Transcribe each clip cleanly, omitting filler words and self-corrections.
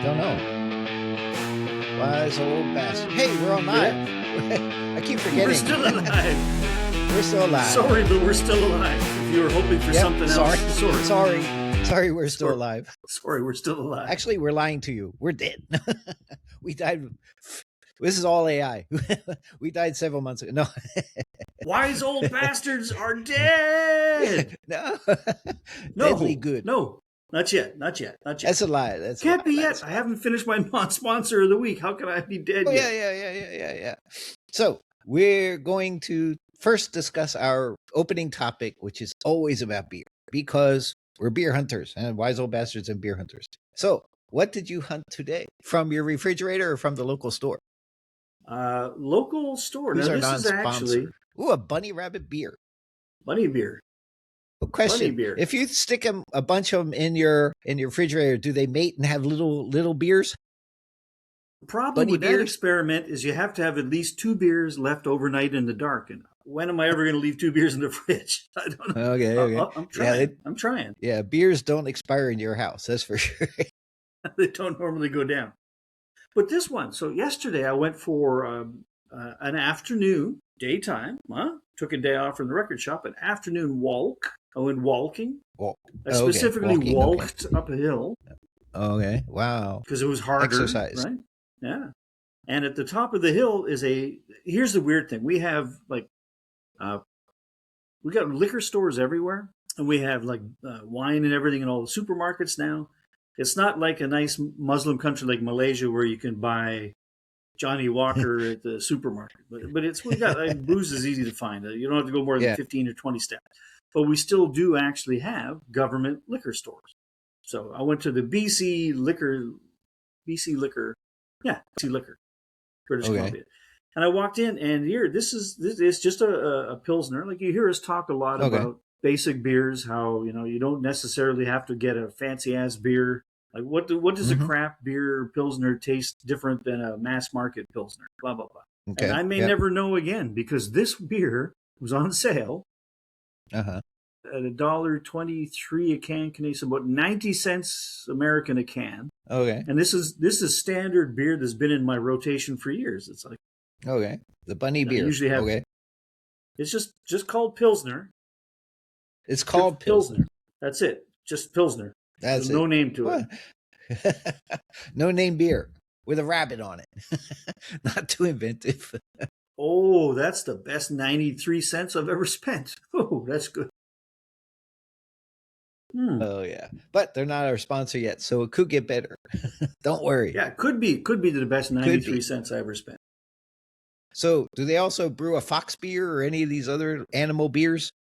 Don't know. Wise old bastard. Hey, we're on live. I keep forgetting. We're still alive. We're still alive. Sorry, but we're still alive. If you were hoping for something else, sorry, we're still alive. Sorry, we're still alive. Actually, we're lying to you. We're dead. We died. This is all AI. We died several months ago. No. Wise old bastards are dead. No. No. Deadly good. No. Not yet. That's a lie. Can't be yet. I haven't finished my non-sponsor of the week. How can I be dead yet? Yeah. So we're going to first discuss our opening topic, which is always about beer, because we're beer hunters and wise old bastards and beer hunters. So what did you hunt today? From your refrigerator or from the local store? Local store. Who's now, our this is actually Ooh, a Bunny Rabbit beer. Bunny beer. Question: Bunny beer. If you stick a bunch of them in your refrigerator, do they mate and have little beers? The problem with that experiment is you have to have at least 2 beers left overnight in the dark. And when am I ever going to leave 2 beers in the fridge? I don't know. Okay. I'm trying. I'm trying. Yeah, beers don't expire in your house. That's for sure. They don't normally go down. But this one. So yesterday I went for an afternoon, daytime. Took a day off from the record shop. An afternoon walk. I went walking. I specifically walked up a hill. Okay. Wow. Because it was harder. Exercise. Right? Yeah. And at the top of the hill is here's the weird thing. We have we got liquor stores everywhere. And we have wine and everything in all the supermarkets now. It's not like a nice Muslim country like Malaysia where you can buy Johnny Walker at the supermarket. But we got booze is easy to find. You don't have to go more than 15 or 20 steps. But we still do actually have government liquor stores. So I went to the BC Liquor, British Columbia. And I walked in, and here, this is just a Pilsner. Like you hear us talk a lot about basic beers, how, you don't necessarily have to get a fancy-ass beer. Like what does a craft beer Pilsner taste different than a mass market Pilsner? Blah, blah, blah. Okay. And I may never know again, because this beer was on sale. At $1.23 a can, Canadian, about 90 cents American a can. Okay. And this is standard beer that's been in my rotation for years. It's like the Bunny beer. I usually have It's just called Pilsner. It's called Pilsner. That's it. Just Pilsner. There's no name to it. No name beer with a rabbit on it. Not too inventive. Oh, that's the best 93 cents I've ever spent. Oh, that's good. Oh yeah, but they're not our sponsor yet, so it could get better. Don't worry. Yeah, it could be the best 93 cents I ever spent. So, do they also brew a fox beer or any of these other animal beers?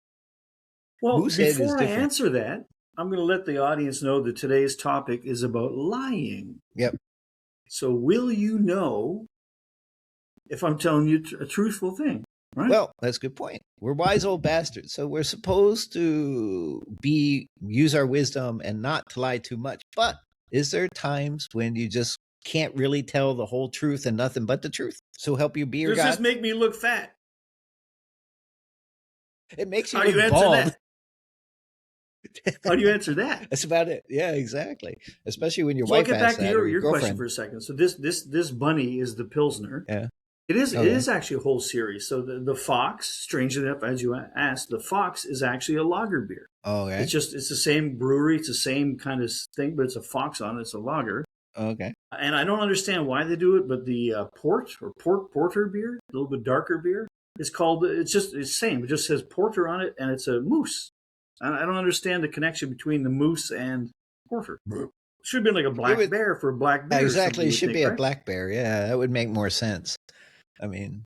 Well, before I answer that, I'm going to let the audience know that today's topic is about lying. Yep. So, will you know if I'm telling you a truthful thing? Right? Well, that's a good point. We're wise old bastards, so we're supposed to use our wisdom and not to lie too much. But is there times when you just can't really tell the whole truth and nothing but the truth? So help you be your God. Does this make me look fat? It makes you look bald. How do you answer that? That's about it. Yeah, exactly. Especially when your wife asks that. I'll get back to your girlfriend. question for a second. So this bunny is the Pilsner. Yeah. It is actually a whole series. So the Fox, strangely enough, as you asked, the Fox is actually a lager beer. Okay. It's the same brewery. It's the same kind of thing, but it's a Fox on it. It's a lager. Okay. And I don't understand why they do it, but the porter beer, a little bit darker beer, it's the same. It just says porter on it, and it's a moose. I don't understand the connection between the moose and porter. It should have been like a black bear for a black bear. Exactly. It should be a black bear. Yeah, that would make more sense. I mean,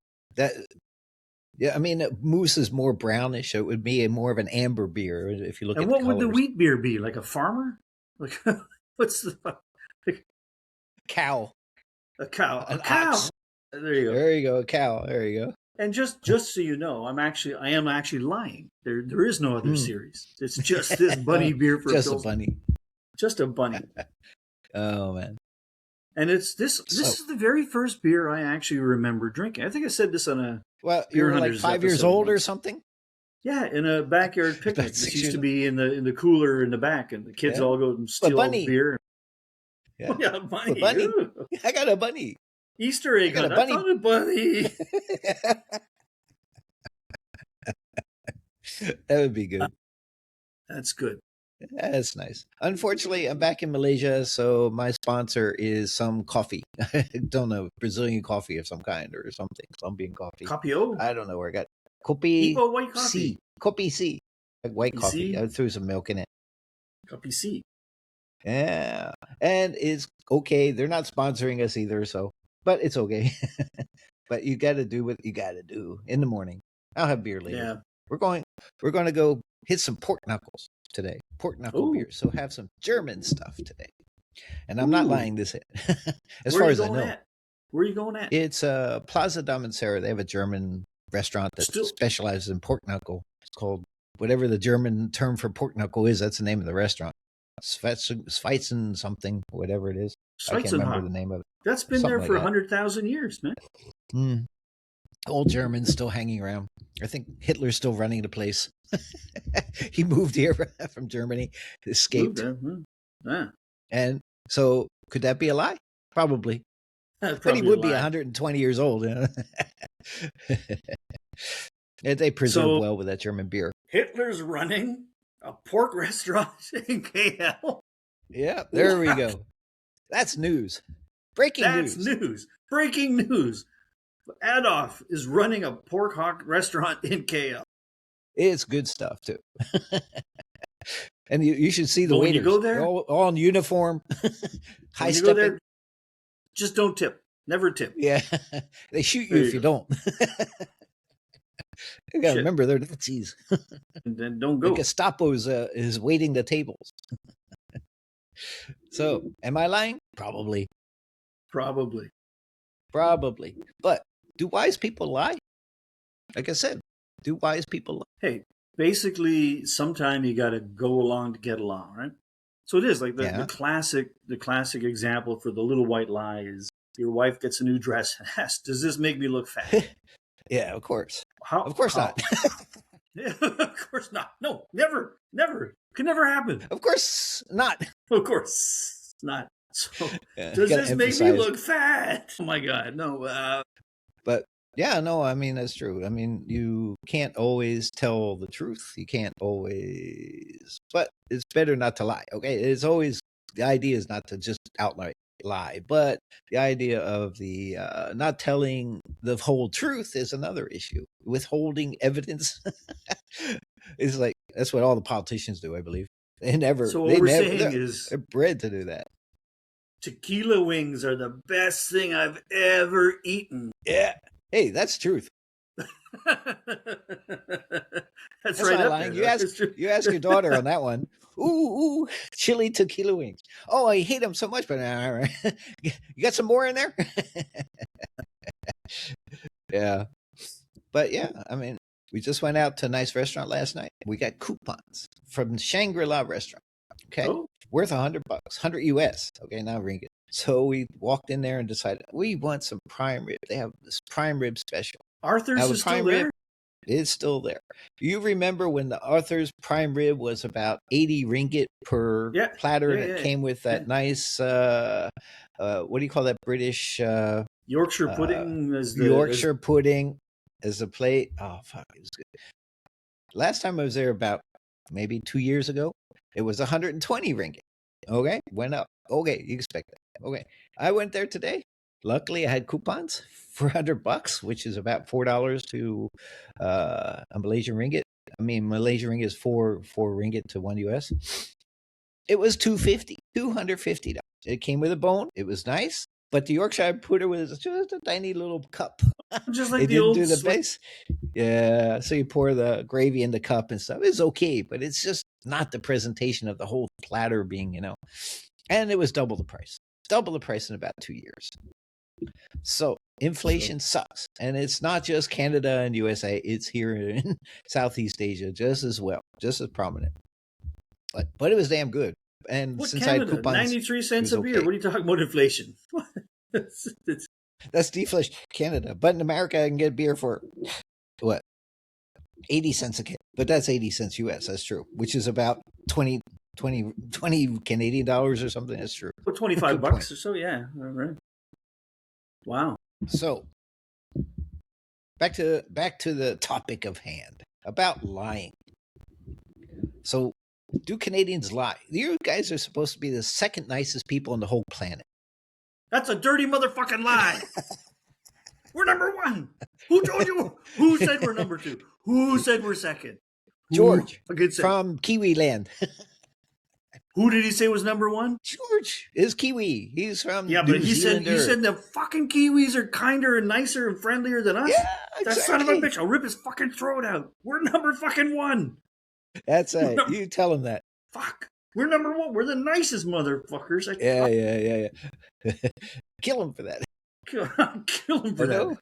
moose is more brownish. So it would be more of an amber beer if you look at the colors. And what would the wheat beer be? Like a farmer? Like what's the cow? A cow. An ox. There you go. There you go. A cow. There you go. And just so you know, I am actually lying. There is no other series. It's just this bunny beer for just a bunny. Just a bunny. Oh man. And this is the very first beer I actually remember drinking. I think I said this on a you were like 5 years old or something? Yeah, in a backyard picnic. It used to be in the cooler in the back, and the kids all go and steal all the beer. Yeah. Oh, yeah, a bunny. A bunny. Ooh. I got a bunny. Easter egg I got hunt. a bunny. I found a bunny. That would be good. That's good. That's nice. Unfortunately, I'm back in Malaysia, so my sponsor is some coffee. I don't know, Brazilian coffee of some kind or something, Colombian coffee. Copio? I don't know where I got Kopi Ipo white coffee. C. Kopi C. Like white Kopi coffee. C? I threw some milk in it. Copy C. Yeah. And it's okay. They're not sponsoring us either, so but it's okay. But you gotta do what you gotta do in the morning. I'll have beer later. Yeah. We're going to go hit some pork knuckles today. Pork knuckle Ooh. beer. So have some German stuff today. And I'm not Ooh. lying this as Where far are as you I going know. at? Where are you going at? It's Plaza Damansara. They have a German restaurant that specializes in pork knuckle. It's called whatever the German term for pork knuckle is. That's the name of the restaurant. Schweitzen something, whatever it is. I can't remember the name of it. That's been Something there like for that. 100,000 years, man. Old Germans still hanging around. I think Hitler's still running the place. He moved here from Germany, escaped. Yeah. And so could that be a lie? Probably. But he would be 120 years old. You know? They preserve well with that German beer. Hitler's running a pork restaurant in KL. Yeah, there we go. That's news. That's news. Breaking news. Adolf is running a pork hawk restaurant in KL. It's good stuff, too. And you should see the waiters. When you go there, they're all in uniform. High stepping. Go there, just don't tip. Never tip. Yeah. They shoot you if you don't. You got to remember, they're Nazis. And then don't go. The Gestapo is waiting the tables. So, am I lying? Probably. But do wise people lie? Like I said, do wise people lie? Hey, basically, sometime you got to go along to get along, right? So it is like the classic example for the little white lie is your wife gets a new dress and asks, "Does this make me look fat?" Yeah, of course. Of course not. Yeah, of course not. No, never. Could never happen. Of course not. Of course not. So, does this make me look fat? Oh my God, no. But yeah, no, I mean, that's true. I mean, you can't always tell the truth. You can't always, but it's better not to lie. Okay. It's always, the idea is not to just outright lie, but the idea of the not telling the whole truth is another issue. Withholding evidence is like, that's what all the politicians do, I believe. So what we're saying is they're bred to do that. Tequila wings are the best thing I've ever eaten. Yeah. Hey, that's truth. That's right. Not lying. You ask your daughter on that one. Ooh, chili tequila wings. Oh, I hate them so much, but you got some more in there? Yeah. But yeah, I mean, we just went out to a nice restaurant last night. We got coupons from Shangri-La restaurant. Okay. Oh. Worth $100, 100 US. Okay, now ringgit. So we walked in there and decided we want some prime rib. They have this prime rib special. Arthur's is still there? Is still there. You remember when the Arthur's prime rib was about 80 ringgit per platter, and it came with that nice, what do you call that British? Yorkshire pudding. Pudding as a plate. Oh, fuck, it was good. Last time I was there about maybe 2 years ago, it was 120 ringgit. Okay, went up. Okay, you expect that. Okay, I went there today. Luckily, I had coupons for $100, which is about $4 to a Malaysian ringgit. I mean, Malaysian ringgit is four ringgit to 1 US. It was $250. It came with a bone. It was nice, but the Yorkshire pudding was just a tiny little cup. Just like the old do the base. Yeah, so you pour the gravy in the cup and stuff. It's okay, but it's just not the presentation of the whole platter being, And it was double the price in about 2 years. So inflation sucks, and it's not just Canada and USA; it's here in Southeast Asia just as well, just as prominent. But it was damn good. And what since Canada? I had coupons, 93 cents a beer. Okay. What are you talking about inflation? That's deflation, Canada. But in America, I can get beer for what 80 cents a kit. But that's 80 cents US. That's true, which is about 20 20 Canadian dollars or something. That's true. Well, 25 bucks or so. Yeah. All right. Wow. So back to the topic of hand about lying. So, do Canadians lie? You guys are supposed to be the second nicest people on the whole planet. That's a dirty motherfucking lie. We're number one. Who told you? Who said we're number two? Who said we're second? George Ooh, from Kiwi land. Who did he say was number one? George is Kiwi. He's from New Zealander. He said the fucking Kiwis are kinder and nicer and friendlier than us. Yeah, exactly. That son of a bitch. I'll rip his fucking throat out. We're number fucking one. That's right. You tell him that. Fuck. We're number one. We're the nicest motherfuckers. Yeah. Kill him for that. Kill him for that.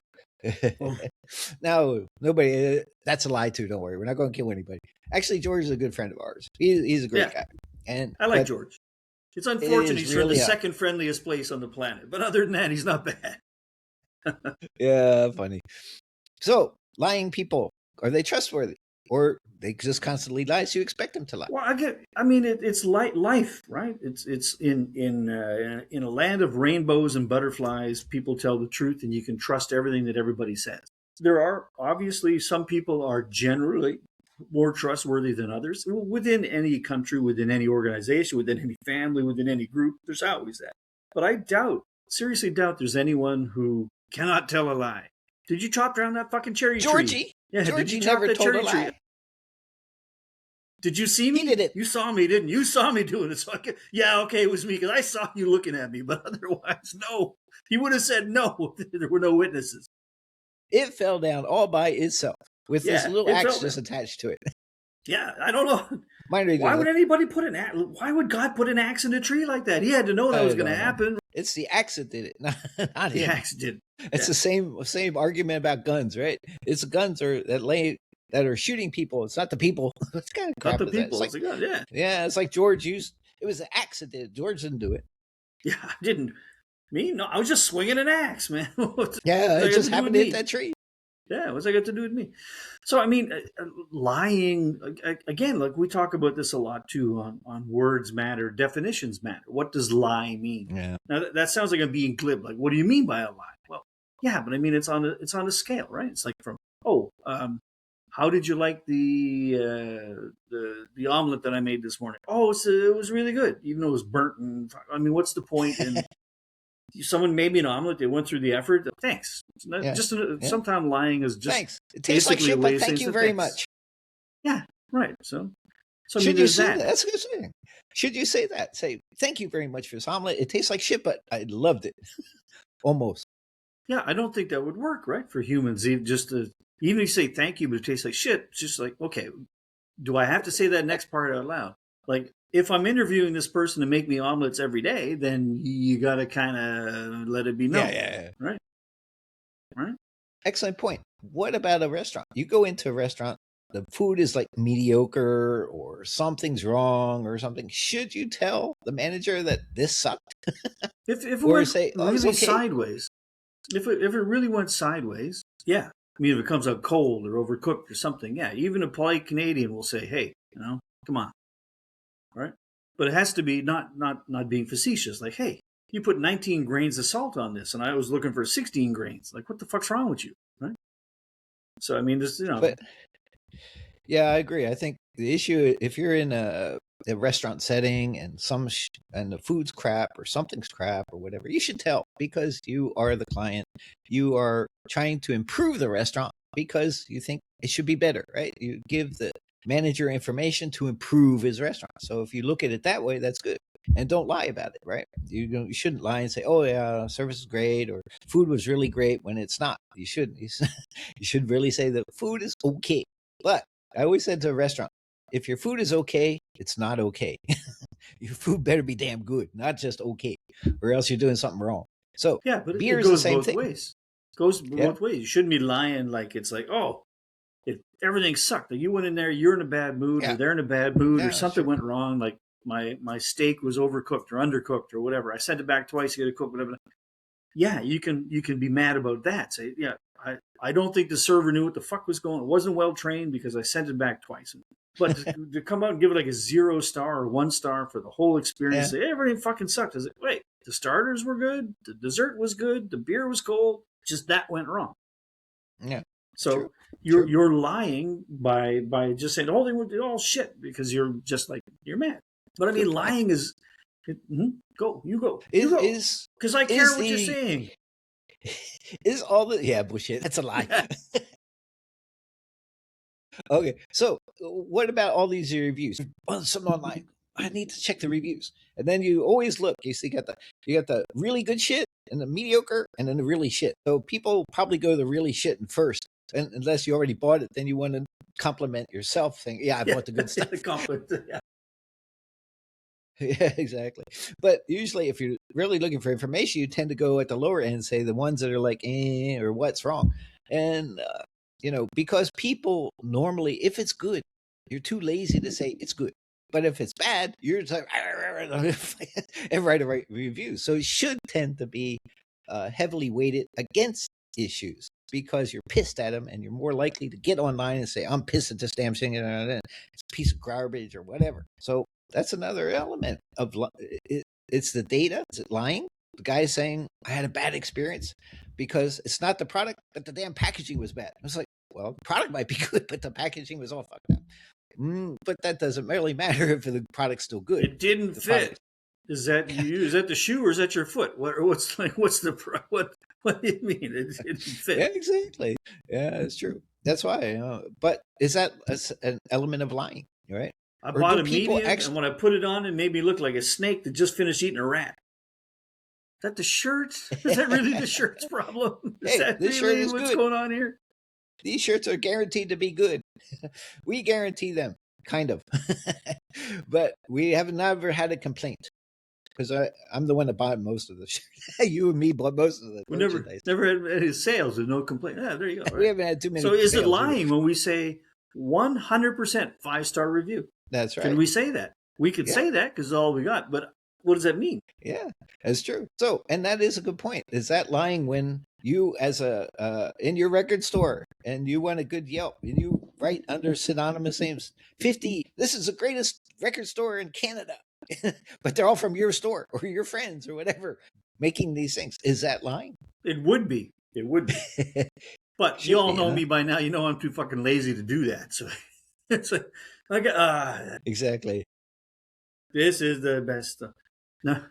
No, nobody. That's a lie too. Don't worry. We're not going to kill anybody. Actually, George is a good friend of ours. He's a great guy. And I like George. It's unfortunate he's from the second friendliest place on the planet. But other than that, he's not bad. Yeah, funny. So, lying people, are they trustworthy? Or they just constantly lie, so you expect them to lie? Well, it's like life, right? It's in a land of rainbows and butterflies, people tell the truth and you can trust everything that everybody says. There are obviously some people are generally more trustworthy than others within any country, within any organization, within any family, within any group. There's always that. But I seriously doubt there's anyone who cannot tell a lie. Did you chop down that fucking cherry tree? Georgie. Yeah, Georgie did you chop never that told cherry a lie. tree? Did you see me? He did it. You saw me, didn't you? You saw me doing it. So okay, it was me because I saw you looking at me. But otherwise, no. He would have said no. There were no witnesses. It fell down all by itself with this little axe just attached to it. Yeah, I don't know. Why would anybody put an axe? Why would God put an axe in a tree like that? He had to know that was going to happen. It's the axe that did it, not him. The axe did. It's the same argument about guns, right? It's guns that are shooting people. It's not the people. It's kind of crap. Not the people. It's like, the gun, yeah. Yeah, it's like George used. It was the axe that did it. George didn't do it. Yeah, I didn't. Me? No, I was just swinging an axe, man. It just happened to hit that tree. Yeah, what's that got to do with me? So, I mean, lying, again, like we talk about this a lot too on words matter, definitions matter. What does lie mean? Yeah. Now, that sounds like I'm being glib. Like, what do you mean by a lie? Well, yeah, but I mean, it's on a scale, right? It's like from, how did you like the omelet that I made this morning? Oh, it was really good, even though it was burnt. And I mean, what's the point in... Someone made me an omelet. They went through the effort. Thanks. Sometimes lying is just thanks. It tastes like shit, but thank you very much. Yeah, right. So should you say that? That's a good thing. Should you say that? Say thank you very much for this omelet. It tastes like shit, but I loved it. Almost. Yeah, I don't think that would work, right? For humans, even if you say thank you, but it tastes like shit. It's just like, okay, do I have to say that next part out loud? Like, if I'm interviewing this person to make me omelets every day, then you got to kind of let it be known. Yeah. Right? Excellent point. What about a restaurant? You go into a restaurant, the food is like mediocre or something's wrong or something. Should you tell the manager that this sucked? If it went really sideways. If it really went sideways, yeah. I mean, if it comes out cold or overcooked or something, yeah. Even a polite Canadian will say, hey, come on. Right, but it has to be not being facetious. Like, hey, you put 19 grains of salt on this, and I was looking for 16 grains. Like, what the fuck's wrong with you, right? So, I mean, just But yeah, I agree. I think the issue, if you're in a restaurant setting and and the food's crap or something's crap or whatever, you should tell because you are the client. You are trying to improve the restaurant because you think it should be better, right? You give the manager information to improve his restaurant. So if you look at it that way, that's good. And don't lie about it, right? You shouldn't lie and say, oh, yeah, service is great or food was really great when it's not. You shouldn't. You should really say the food is okay. But I always said to a restaurant, if your food is okay, it's not okay. Your food better be damn good, not just okay, or else you're doing something wrong. So yeah, but beer is the same both thing. Ways. It goes both ways. You shouldn't be lying like it's like, oh, everything sucked. Like you went in there, you're in a bad mood, or they're in a bad mood, or something went wrong. Like my steak was overcooked or undercooked or whatever. I sent it back twice. You got to cook whatever. Yeah, you can be mad about that. Say, yeah, I don't think the server knew what the fuck was going on. It wasn't well trained because I sent it back twice. But to come out and give it like a 0 star or 1 star for the whole experience, say everything fucking sucked. I was like, wait, the starters were good, the dessert was good, the beer was cold. Just that went wrong. Yeah. So you're lying by just saying, oh, they were all shit, because you're just like, you're mad. But I mean, lying is go, you go, because I care what you're saying. Is all the bullshit? That's a lie. Okay, so what about all these reviews? Oh, something online. I need to check the reviews, and then you always look. You see, you got the really good shit and the mediocre, and then the really shit. So people probably go to the really shit first, and unless you already bought it, then you want to compliment yourself, saying, "Yeah, I bought the good stuff." Yeah, exactly. But usually, if you're really looking for information, you tend to go at the lower end, say the ones that are like, or what's wrong, and because people normally, if it's good, you're too lazy to say it's good. But if it's bad, you're just like, and write a review. So it should tend to be heavily weighted against issues because you're pissed at them, and you're more likely to get online and say, I'm pissed at this damn thing, and it's a piece of garbage or whatever. So that's another element of it's the data. Is it lying? The guy's saying, I had a bad experience because it's not the product, but the damn packaging was bad. I was like, well, the product might be good, but the packaging was all fucked up. But that doesn't really matter if the product's still good. It didn't fit. Is that you? Is that the shoe or is that your foot? What do you mean? It didn't fit. Yeah, exactly. Yeah, it's true. That's why. But is that an element of lying? Right? I bought a medium, and when I put it on, it made me look like a snake that just finished eating a rat. Is that the shirt? Is that really the shirt's problem? Is that this really shirt is what's good. going on here? These shirts are guaranteed to be good. We guarantee them, kind of. But we have never had a complaint because I'm the one that bought most of the shirts. You and me bought most of the We never had any sales with no complaint. Yeah, there you go. Right? We haven't had too many. So is it lying when we say 100% 5-star review? That's right. Can we say that? We could say that because all we got, but what does that mean? Yeah, that's true. So, and that is a good point. Is that lying when you, as in your record store, and you want a good Yelp, and you write under synonymous names, 50, this is the greatest record store in Canada, but they're all from your store or your friends or whatever, making these things. Is that lying? It would be. It would be. But you all know me by now. You know I'm too fucking lazy to do that. So it's like, exactly. This is the best stuff. No,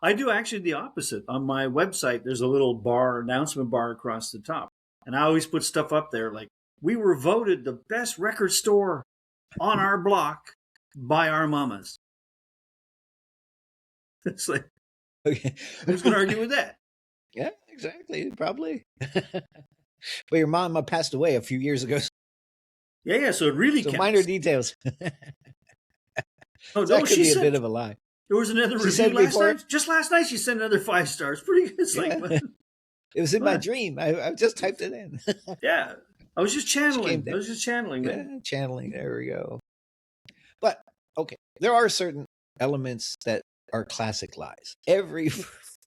I do actually the opposite. On my website, there's a little announcement bar across the top. And I always put stuff up there like, we were voted the best record store on our block by our mamas. It's like, who's going to argue with that? Yeah, exactly. Probably. But your mama passed away a few years ago. Yeah. So it really counts. Minor details. Oh, that could be a bit of a lie. There was another review last night. Just last night, she sent another 5 stars. Pretty good. It's like, it was in my dream. I just typed it in. Yeah, I was just channeling. Yeah, channeling. There we go. But okay, there are certain elements that are classic lies.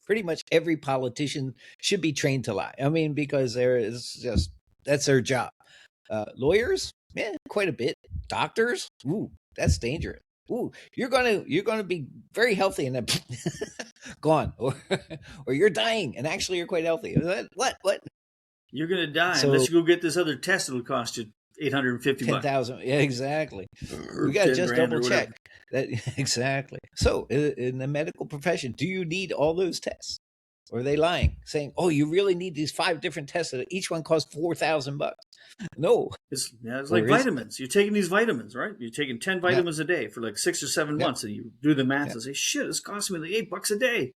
Pretty much every politician should be trained to lie. I mean, because that's their job. Lawyers, quite a bit. Doctors, that's dangerous. You're gonna be very healthy and then gone, or you're dying and actually you're quite healthy. What? You're gonna die unless you go get this other test. It'll cost you $850. 10,000. Yeah, exactly. We got to just double check that. Exactly. So, in the medical profession, do you need all those tests? Or are they lying, saying, "Oh, you really need these 5 different tests that each one costs $4,000"? No, it's like vitamins. You're taking these vitamins, right? You're taking 10 vitamins a day for like 6 or 7 months, and you do the math and say, "Shit, it's costing me like $8 a day."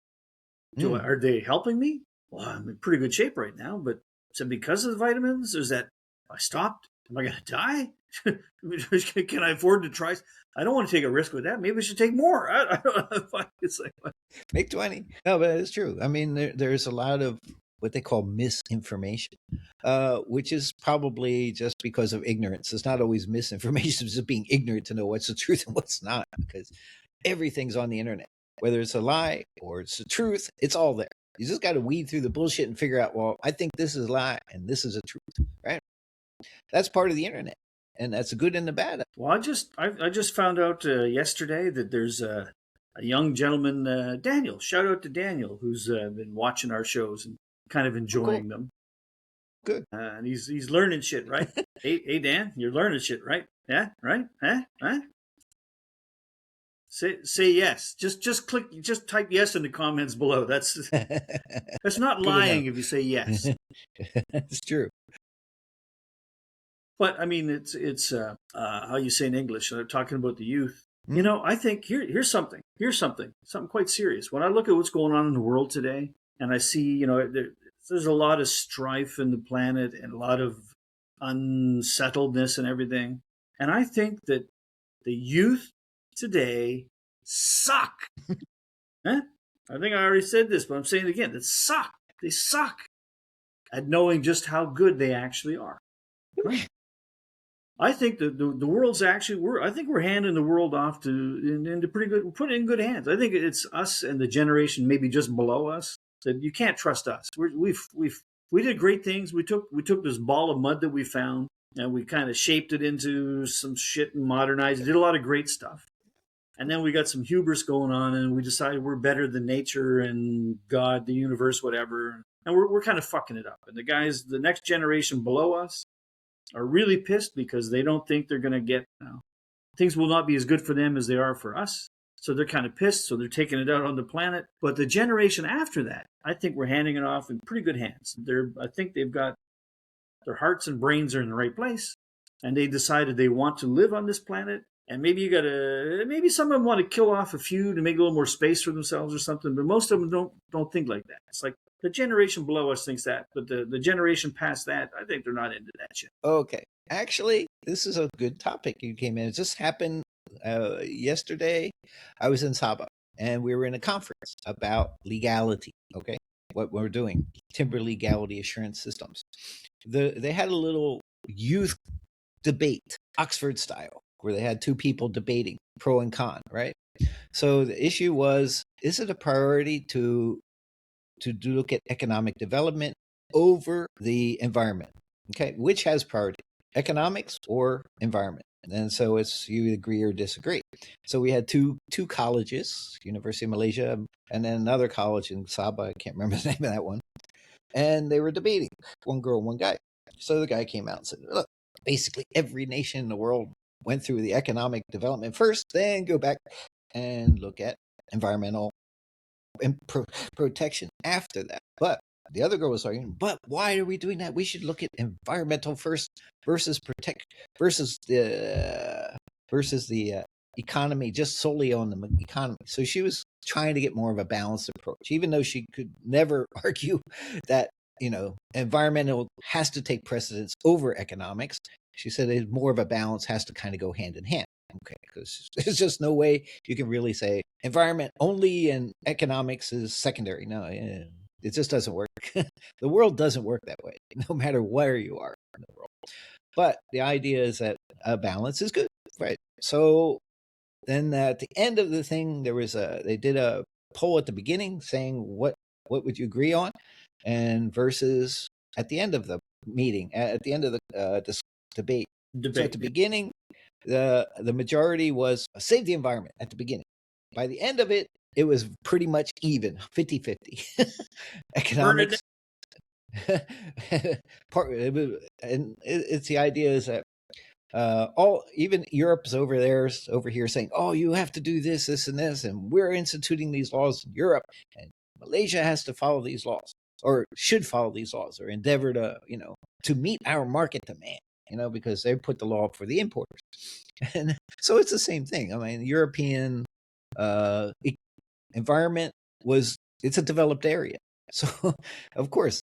Are they helping me? Well, I'm in pretty good shape right now, but is it because of the vitamins? Is that I stopped? Am I going to die? Can I afford to try? I don't want to take a risk with that. Maybe I should take more. I don't know. It's like, what? Make 20. No, but it's true. I mean, there's a lot of what they call misinformation, which is probably just because of ignorance. It's not always misinformation. It's just being ignorant to know what's the truth and what's not, because everything's on the internet. Whether it's a lie or it's the truth, it's all there. You just got to weed through the bullshit and figure out, well, I think this is a lie and this is a truth, right? That's part of the internet. and that's the good and the bad. Well, I just found out yesterday that there's a young gentleman, Daniel. Shout out to Daniel, who's been watching our shows and kind of enjoying them. Good. And he's learning shit, right? Hey, Dan, you're learning shit, right? Yeah, right? Huh? Say yes. Just click. Just type yes in the comments below. That's not lying if you say yes. It's true. But I mean, it's how you say in English. Talking about the youth. You know, I think here's something quite serious. When I look at what's going on in the world today, and I see, you know, there's a lot of strife in the planet and a lot of unsettledness and everything, and I think that the youth today suck. Huh? I think I already said this, but I'm saying it again. They suck. They suck at knowing just how good they actually are. Right? I think the world's actually I think we're handing the world off into pretty good. We're putting it in good hands. I think it's us and the generation maybe just below us that you can't trust us. We did great things. We took this ball of mud that we found and we kind of shaped it into some shit and modernized it. Did a lot of great stuff. And then we got some hubris going on, and we decided we're better than nature and God, the universe, whatever. And we're kind of fucking it up. And the next generation below us, are really pissed because they don't think they're going to get, things will not be as good for them as they are for us. So they're kind of pissed. So they're taking it out on the planet. But the generation after that, I think we're handing it off in pretty good hands. I think they've got their hearts and brains are in the right place. And they decided they want to live on this planet. And maybe maybe some of them want to kill off a few to make a little more space for themselves or something. But most of them don't think like that. It's like, the generation below us thinks that, but the generation past that, I think they're not into that shit. Okay. Actually, this is a good topic you came in. It just happened yesterday. I was in Sabah, and we were in a conference about legality, okay? What we're doing, timber legality assurance systems. They had a little youth debate, Oxford style, where they had two people debating, pro and con, right? So the issue was, is it a priority to look at economic development over the environment? Okay, which has priority, economics or environment? And so it's you agree or disagree. So we had two colleges, University of Malaysia, and then another college in Sabah. I can't remember the name of that one. And they were debating, one girl, one guy. So the guy came out and said, look, basically every nation in the world went through the economic development first, then go back and look at environmental and protection after that. But the other girl was arguing, but why are we doing that? We should look at environmental first versus the economy, just solely on the economy. So she was trying to get more of a balanced approach, even though she could never argue that, you know, environmental has to take precedence over economics. She said it's more of a balance, has to kind of go hand in hand. Okay, because there's just no way you can really say environment only and economics is secondary. No, it just doesn't work. The world doesn't work that way, no matter where you are in the world. But the idea is that a balance is good, right? So then at the end of the thing, they did a poll at the beginning saying what would you agree on, and versus at the end of the meeting, at the end of the debate. So at the beginning, the majority was save the environment at the beginning. By the end of it, it was pretty much even, 50-50. Economics. And it's the idea is that even Europe's over here saying, oh, you have to do this, and this, and we're instituting these laws in Europe, and Malaysia has to follow these laws, or should follow these laws, or endeavor to, to meet our market demand. Because they put the law up for the importers. And so it's the same thing. I mean, European environment it's a developed area. So, of course,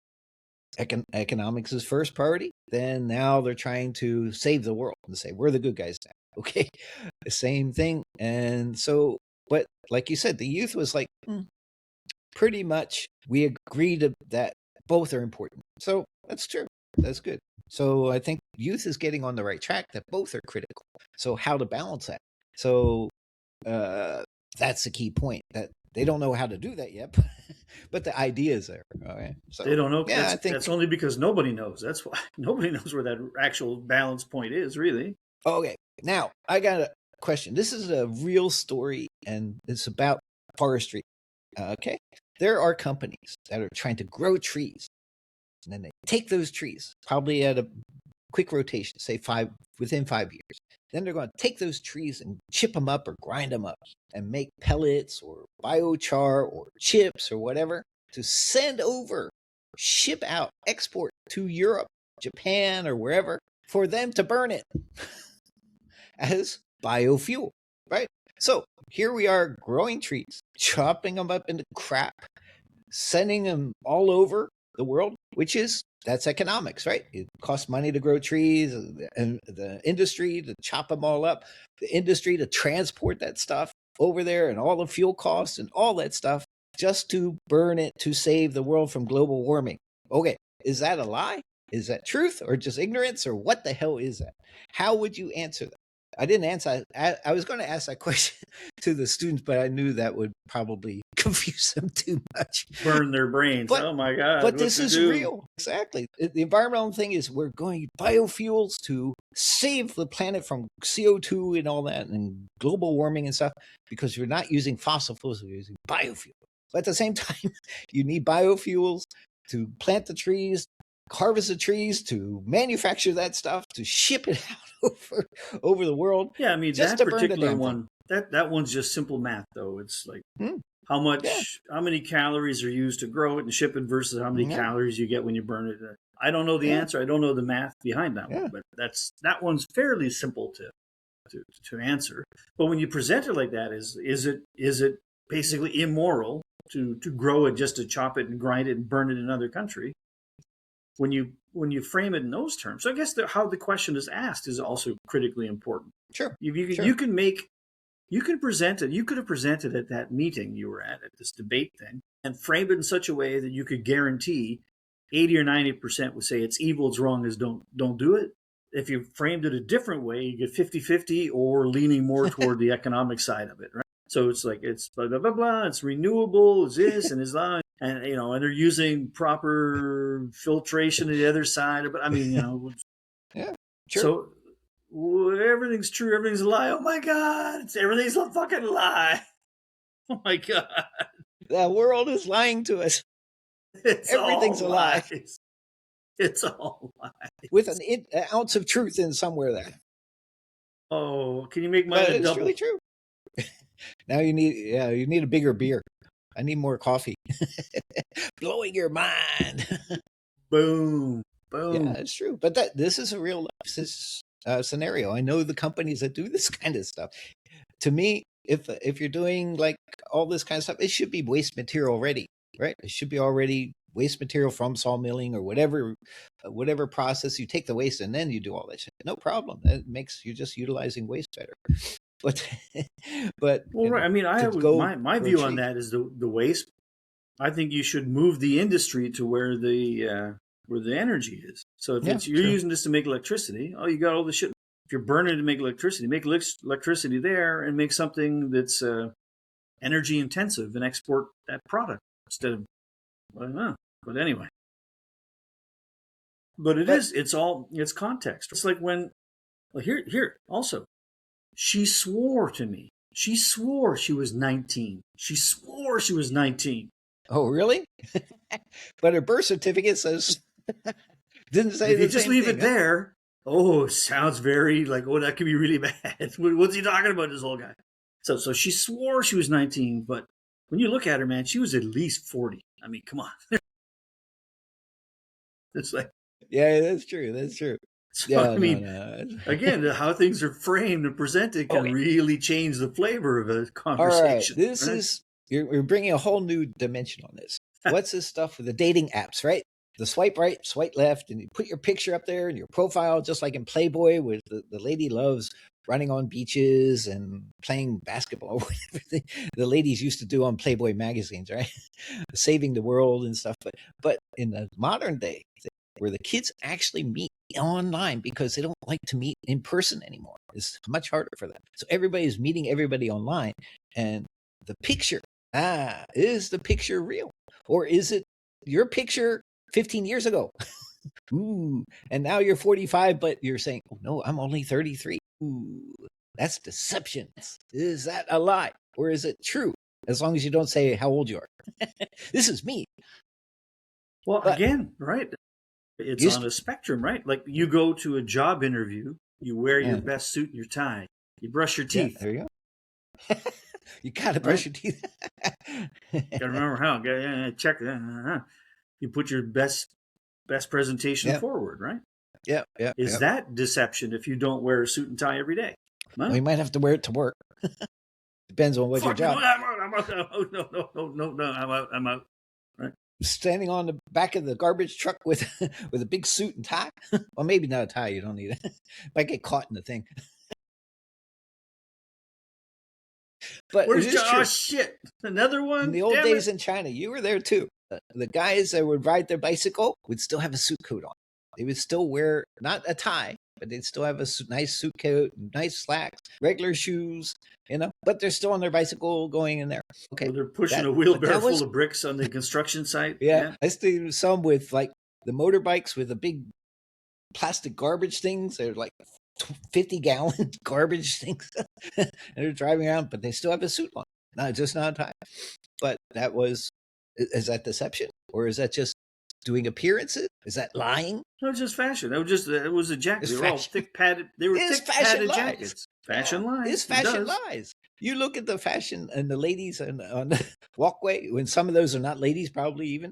economics is first priority. Then now they're trying to save the world and say, we're the good guys now. Okay, the same thing. And so, but like you said, the youth was like, pretty much we agreed that both are important. So that's true. That's good. So I think youth is getting on the right track, that both are critical. So how to balance that? So that's the key point, that they don't know how to do that yet, but the idea is there. Okay? So, they don't know. Yeah, that's only because nobody knows. That's why nobody knows where that actual balance point is, really. Okay, now I got a question. This is a real story, and it's about forestry. Okay, there are companies that are trying to grow trees, and then they take those trees, probably at a quick rotation, say within 5 years. Then they're going to take those trees and chip them up or grind them up and make pellets or biochar or chips or whatever to send over, ship out, export to Europe, Japan, or wherever for them to burn it as biofuel, right? So here we are growing trees, chopping them up into crap, sending them all over the world, that's economics, right? It costs money to grow trees, and the industry to chop them all up, the industry to transport that stuff over there, and all the fuel costs and all that stuff just to burn it to save the world from global warming. Okay, is that a lie? Is that truth or just ignorance, or what the hell is that? How would you answer that? I didn't answer. I was going to ask that question to the students, but I knew that would probably confuse them too much. Burn their brains. Oh my God. But this is real. Exactly. The environmental thing is we're going biofuels to save the planet from CO2 and all that and global warming and stuff, because you're not using fossil fuels, you're using biofuels. But at the same time, you need biofuels to plant the trees, harvest the trees, to manufacture that stuff, to ship it out over the world. Yeah, I mean, that particular one, that one's just simple math, though. It's like how many calories are used to grow it and ship it versus how many calories you get when you burn it. I don't know the answer. I don't know the math behind that one, but that one's fairly simple to answer. But when you present it like that, is it basically immoral to grow it just to chop it and grind it and burn it in another country? When you frame it in those terms, so I guess how the question is asked is also critically important. Sure. You can present it. You could have presented at that meeting you were at this debate thing, and frame it in such a way that you could guarantee 80 or 90% would say it's evil, it's wrong, don't do it. If you framed it a different way, you get 50-50 or leaning more toward the economic side of it, right? So it's like it's blah blah blah blah. It's renewable. It's this and it's that. And and they're using proper filtration to the other side. But I mean, yeah, sure. So everything's true. Everything's a lie. Oh my God! Everything's a fucking lie. Oh my God! The world is lying to us. Everything's a lie. It's all lies. With an ounce of truth in somewhere there. Oh, can you make mine a double? It's really true. Now you need a bigger beer. I need more coffee. Blowing your mind. Boom. Yeah, it's true. But this is a real scenario. I know the companies that do this kind of stuff. To me, if you're doing like all this kind of stuff, it should be waste material already, right? It should be already waste material from sawmilling or whatever process. You take the waste and then you do all that shit. No problem. That makes you're just utilizing waste better. But well, right. I mean, my view on that is the waste. I think you should move the industry to where the energy is. So if you're using this to make electricity, you got all the shit. If you're burning to make electricity there and make something that's energy intensive and export that product instead of, I don't know. But anyway. But it's context. It's like when, here also, she swore to me. She swore she was 19. She swore she was 19. Oh, really? But her birth certificate says didn't say. If you just leave it there, it sounds very like, that could be really bad. What's he talking about, this old guy? So she swore she was 19, but when you look at her, man, she was at least 40. I mean, come on. It's like, yeah, that's true. That's true. So, I mean, again, how things are framed and presented can really change the flavor of a conversation. All right. This is you're bringing a whole new dimension on this. What's this stuff with the dating apps, right? The swipe right, swipe left, and you put your picture up there and your profile, just like in Playboy, where the lady loves running on beaches and playing basketball, whatever the ladies used to do on Playboy magazines, right? Saving the world and stuff. But in the modern day, where the kids actually meet online because they don't like to meet in person anymore. It's much harder for them. So everybody's meeting everybody online, and the picture, is the picture real? Or is it your picture 15 years ago? Ooh, and now you're 45, but you're saying, oh no, I'm only 33. Ooh, that's deception. Is that a lie or is it true? As long as you don't say how old you are. This is me. Well, but again, right? It's on a spectrum, right? Like you go to a job interview, you wear your best suit and your tie, you brush your teeth. Yeah, there you go. You gotta brush your teeth. Gotta remember how. Check. You put your best presentation forward, right? Yeah. Is that deception if you don't wear a suit and tie every day? Huh? Well, you might have to wear it to work. Depends on what your job. No, I'm out. Right. Standing on the back of the garbage truck with a big suit and tie. Well, maybe not a tie. You don't need it. Might get caught in the thing. But oh shit! Another one. In the old days in China, you were there too. The guys that would ride their bicycle would still have a suit coat on. They would still wear not a tie, but they'd still have a nice suit coat, nice slacks, regular shoes, but they're still on their bicycle going in there. Okay. Well, they're pushing a wheelbarrow full of bricks on the construction site. Yeah. I see some with like the motorbikes with the big plastic garbage things. They're like 50-gallon garbage things. And they're driving around, but they still have a suit on. Just not a tie. But is that deception? Or is that just doing appearances? Is that lying? No, it's just fashion. It was a jacket. They were all thick padded. They were thick padded jackets. Fashion lies. It's fashion lies. You look at the fashion and the ladies on the walkway, when some of those are not ladies, probably even,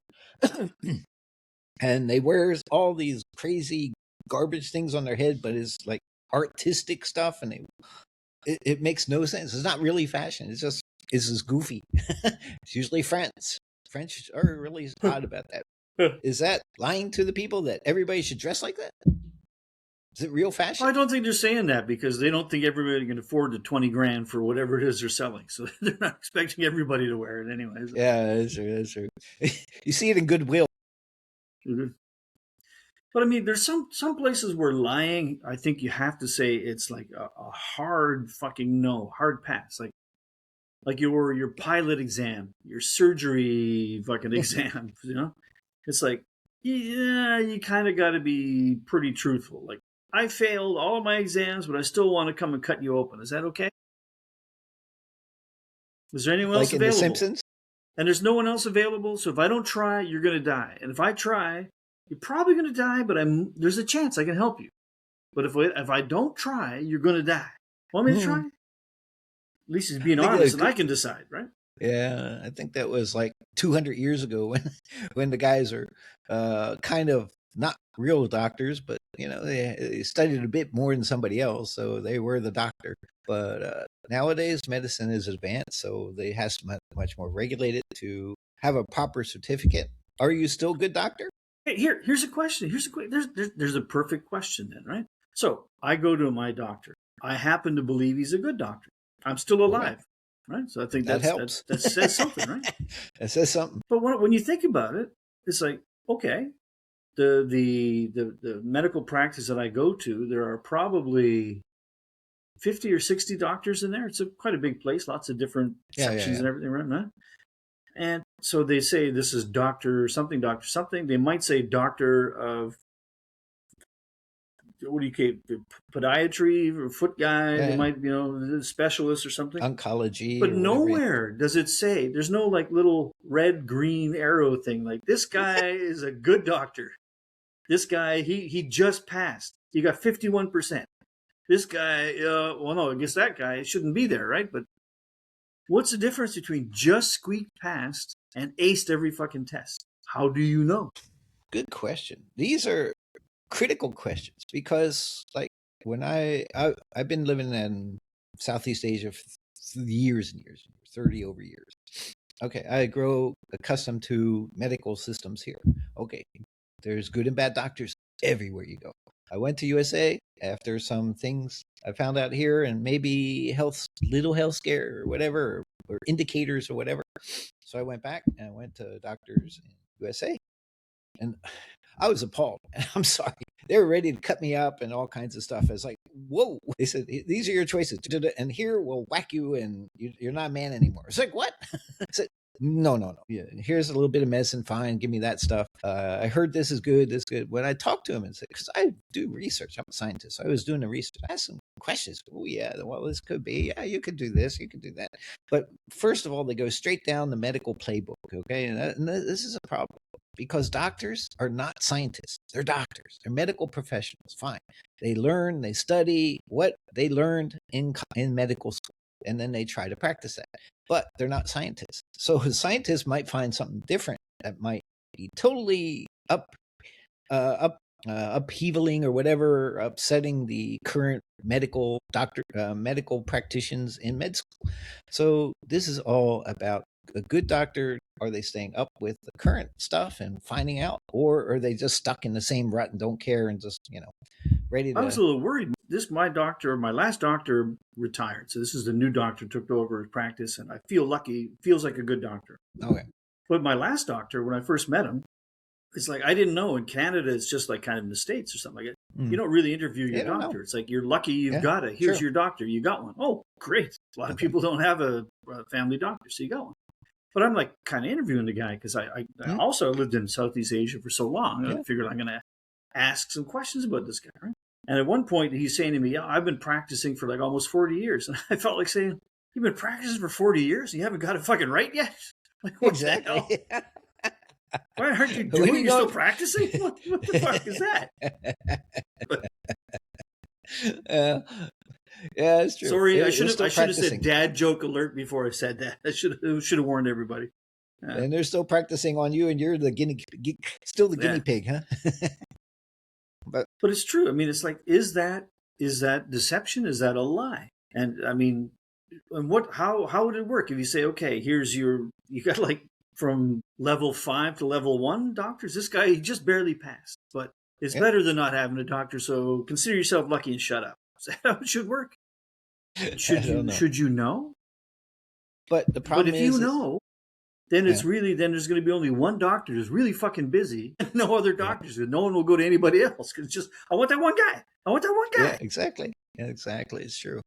and they wear all these crazy garbage things on their head, but it's like artistic stuff, and it makes no sense. It's not really fashion. It's just goofy. It's usually French. French are really odd about that. Is that lying to the people that everybody should dress like that? Is it real fashion? Well, I don't think they're saying that because they don't think everybody can afford the $20,000 for whatever it is they're selling. So they're not expecting everybody to wear it anyways. Yeah, that's true. You see it in Goodwill. Mm-hmm. But I mean, there's some places where lying, I think you have to say it's like a hard fucking no, hard pass. Like your pilot exam, your surgery fucking exam, It's like, yeah, you kind of got to be pretty truthful. Like, I failed all of my exams, but I still want to come and cut you open. Is that okay? Is there anyone else available? Like in The Simpsons? And there's no one else available, so if I don't try, you're going to die. And if I try, you're probably going to die, but there's a chance I can help you. But if I don't try, you're going to die. Want me to try? At least he's being honest, and I can decide, right? Yeah, I think that was like 200 years ago when the guys are kind of not real doctors, but they studied a bit more than somebody else, so they were the doctor. But nowadays, medicine is advanced, so they have to much more regulated to have a proper certificate. Are you still a good doctor? Hey, here's a question. There's a perfect question then, right? So I go to my doctor. I happen to believe he's a good doctor. I'm still alive. Okay. Right, so I think that helps. That says something, right? It says something. But when you think about it, it's like, okay, the medical practice that I go to, there are probably 50 or 60 doctors in there. It's quite a big place, lots of different sections and everything, right? And so they say this is doctor something. They might say doctor of, what do you call it, podiatry or foot guy? They might, specialist or something. Oncology. But nowhere does it say, there's no like little red, green arrow thing. Like, this guy is a good doctor. This guy, he just passed. He got 51%. This guy, no, I guess that guy shouldn't be there, right? But what's the difference between just squeaked past and aced every fucking test? How do you know? Good question. These are critical questions because, like, when I've been living in Southeast Asia for years and years, 30 over years. Okay, I grow accustomed to medical systems here. Okay, there's good and bad doctors everywhere you go. I went to USA after some things I found out here, and maybe little health scare or whatever, or indicators or whatever. So I went back and I went to doctors in USA, and I was appalled. I'm sorry. They were ready to cut me up and all kinds of stuff. I was like, whoa. They said, these are your choices. And here we'll whack you and you're not a man anymore. It's like, what? I said, No. Yeah, here's a little bit of medicine. Fine, give me that stuff. I heard this is good. This is good. When I talk to him and say, because I do research, I'm a scientist. So I was doing the research. I asked some questions. Oh yeah, well this could be. Yeah, you could do this. You could do that. But first of all, they go straight down the medical playbook. Okay, and this is a problem because doctors are not scientists. They're doctors. They're medical professionals. Fine. They learn. They study what they learned in medical school, and then they try to practice that. But they're not scientists. So scientists might find something different that might be totally upheavaling or whatever, upsetting the current medical practitioners in med school. So this is all about a good doctor. Are they staying up with the current stuff and finding out, or are they just stuck in the same rut and don't care and just ready to? I was a little worried. My last doctor retired. So this is the new doctor took over his practice, and I feel lucky. Feels like a good doctor. Okay. But my last doctor, when I first met him, it's like I didn't know in Canada it's just like kind of in the States or something like that. You don't really interview your doctor. It's like you're lucky you've got it. Here's your doctor. You got one. Oh, great. A lot of people don't have a family doctor, so you got one. But I'm like kind of interviewing the guy because I also lived in Southeast Asia for so long. I figured I'm going to ask some questions about this guy, right? And at one point, he's saying to me, yeah, I've been practicing for like almost 40 years. And I felt like saying, you've been practicing for 40 years? And you haven't got it fucking right yet? Like, exactly. Why aren't you doing it? You're still practicing? What the fuck is that? Yeah, it's true. Sorry, I should have said dad joke alert before I said that. I should have warned everybody. And they're still practicing on you, and you're the guinea pig, huh? But it's true. I mean, it's like, is that deception? Is that a lie? And I mean, and how would it work if you say, okay, you got like from level 5 to level 1 doctors? This guy, he just barely passed, but it's better than not having a doctor. So consider yourself lucky and shut up. Is that how it should work? Should you know? But the problem is, if you know, then it's really, then there's going to be only one doctor who's really fucking busy, and no other doctors. No one will go to anybody else because it's just, I want that one guy. Yeah, exactly. Yeah, exactly. It's true.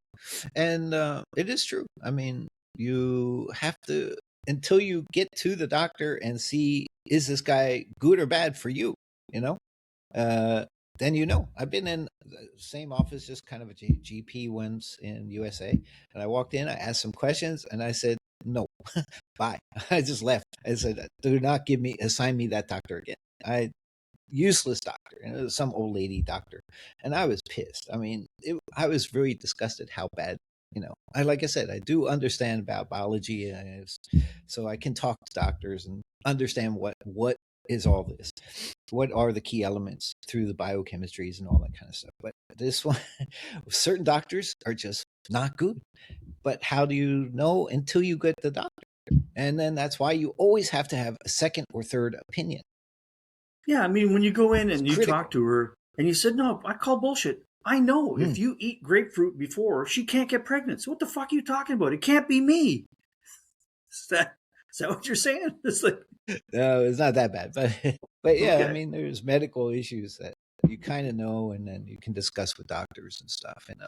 And it is true. I mean, you have to, until you get to the doctor and see, is this guy good or bad for you? Then I've been in the same office, just kind of a GP once in USA. And I walked in, I asked some questions, and I said, no, bye. I just left. I said, do not assign me that doctor again. Useless doctor. And it was some old lady doctor. And I was pissed. I mean, I was very disgusted how bad, like I said, I do understand about biology. So I can talk to doctors and understand what is all this. What are the key elements through the biochemistries and all that kind of stuff. But this one, certain doctors are just not good. But how do you know until you get the doctor? And then that's why you always have to have a second or third opinion. Yeah, I mean, when you go in and you talk to her and you said, no, I call bullshit. I know if you eat grapefruit before, she can't get pregnant. So what the fuck are you talking about? It can't be me. Is that what you're saying? It's like, no, it's not that bad. But yeah, okay. I mean, there's medical issues that you kind of know, and then you can discuss with doctors and stuff. And,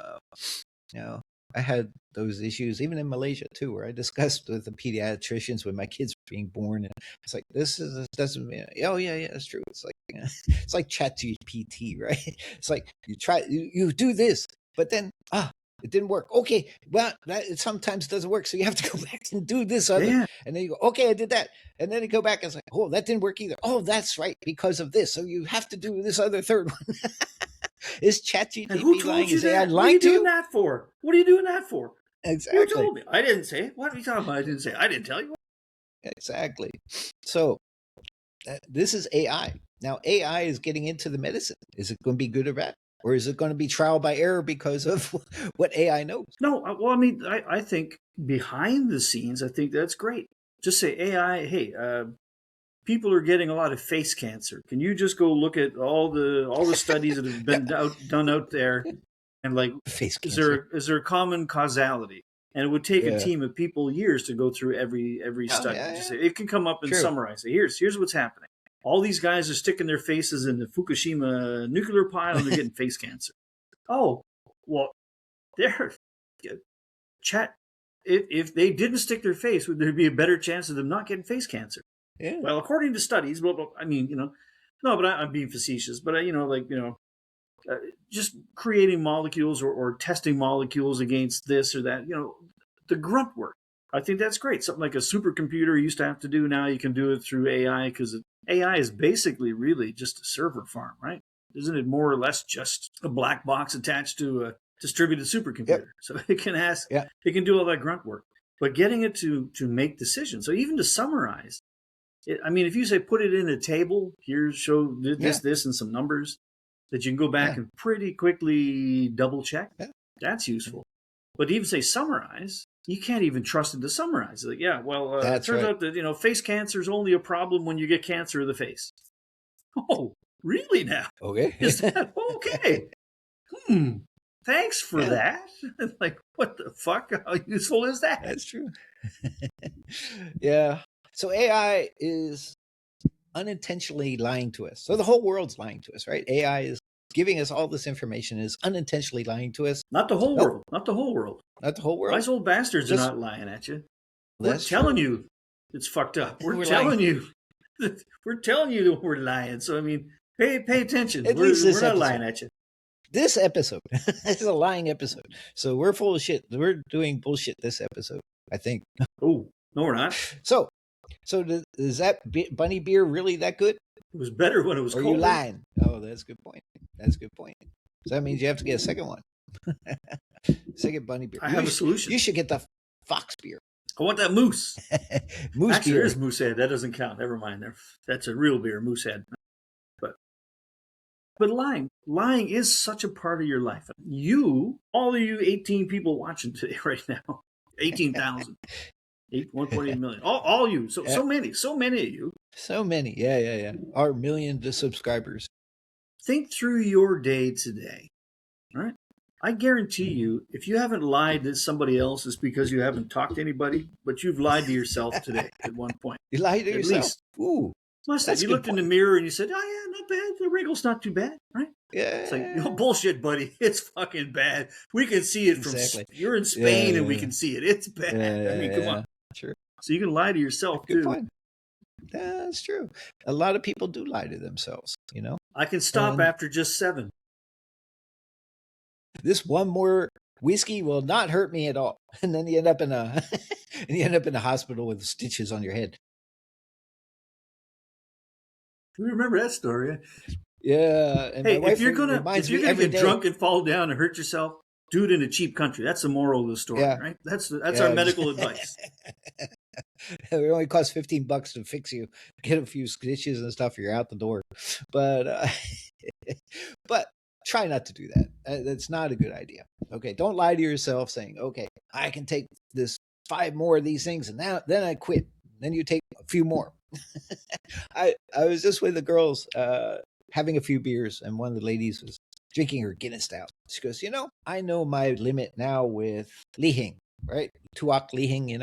I had those issues even in Malaysia too, where I discussed with the pediatricians when my kids were being born, and it's like, doesn't mean, oh yeah, it's true. It's like ChatGPT, right? It's like you do this, but then it didn't work. Okay, well, it sometimes doesn't work, so you have to go back and do this other. Yeah. And then you go, okay, I did that, and then you go back and it's like, oh, that didn't work either. Oh, that's right, because of this. So you have to do this other third one. Is ChatGPT lying? Is AI lying to you? What are you doing that for? What are you doing that for? Exactly. You told me. I didn't say it. What are you talking about? I didn't say it. I didn't tell you. Exactly. So this is AI. Now AI is getting into the medicine. Is it going to be good or bad? Or is it going to be trial by error because of what AI knows? No, well, I mean, I think behind the scenes, I think that's great. Just say, AI, hey, people are getting a lot of face cancer. Can you just go look at all the studies that have been done out there, and like, face cancer. Is there a common causality? And it would take a team of people years to go through every study. Just say, it can come up and summarize it. Here's what's happening. All these guys are sticking their faces in the Fukushima nuclear pile and they're getting face cancer. Oh, well, if they didn't stick their face, would there be a better chance of them not getting face cancer? Yeah. Well, according to studies, I mean, no, but I'm being facetious. But just creating molecules or testing molecules against this or that, the grunt work. I think that's great. Something like a supercomputer used to have to do, now you can do it through AI, because AI is basically really just a server farm, right? Isn't it more or less just a black box attached to a distributed supercomputer? Yep. So it can it can do all that grunt work. But getting it to make decisions, so even to summarize, if you say put it in a table, here, show this, and some numbers that you can go back and pretty quickly double check, that's useful. But to even say summarize, you can't even trust it to summarize. Like, it turns out that, face cancer is only a problem when you get cancer of the face. Oh, really now? Okay. Is that okay? Thanks for that. Like, what the fuck? How useful is that? That's true. Yeah. So AI is unintentionally lying to us. So the whole world's lying to us, right? AI is giving us all this information, is unintentionally lying to us. Not the whole world. Not the whole world. Not the whole world. Wise old bastards are not lying at you. We're telling you it's fucked up. We're telling you. We're telling you that we're lying. So, pay attention. We're not lying at you. This episode is a lying episode. So we're full of shit. We're doing bullshit this episode, I think. Oh, no, we're not. So is that bunny beer really that good? It was better when it was cold. Or you lying? Oh, that's a good point. That's a good point. So that means you have to get a second one. Second bunny beer. I have a solution. You should get the fox beer. I want that moose. Moose Actually, beer. there's Moosehead. That doesn't count. Never mind. That's a real beer, Moosehead. But lying is such a part of your life. All of you 18 people watching today right now, 18,000, 1.8 million, all you. So many of you. So many. Yeah. Our million subscribers. Think through your day today, right? I guarantee you, if you haven't lied to somebody else, it's because you haven't talked to anybody, but you've lied to yourself today at one point. You lied to yourself? Least. Ooh. You looked in the mirror and you said, "Oh yeah, not bad. The wrinkle's not too bad, right?" Yeah. It's like, bullshit, buddy. It's fucking bad. We can see it from. You're in Spain and we can see it. It's bad. Come on. Sure. So you can lie to yourself Good too. Point. That's true. A lot of people do lie to themselves. I can stop after just 7. This one more whiskey will not hurt me at all, and then you end up in a hospital with stitches on your head. We remember that story. Yeah. And hey, if you're gonna get drunk and fall down and hurt yourself, do it in a cheap country. That's the moral of the story, right? That's our medical advice. It only costs $15 to fix you, get a few stitches and stuff. You're out the door, but try not to do that. That's not a good idea. Okay, don't lie to yourself saying, "Okay, I can take this 5 more of these things, and then I quit." Then you take a few more. I was just with the girls having a few beers, and one of the ladies was drinking her Guinness stout. She goes, I know my limit now with Lihing, right? Tuak Lihing,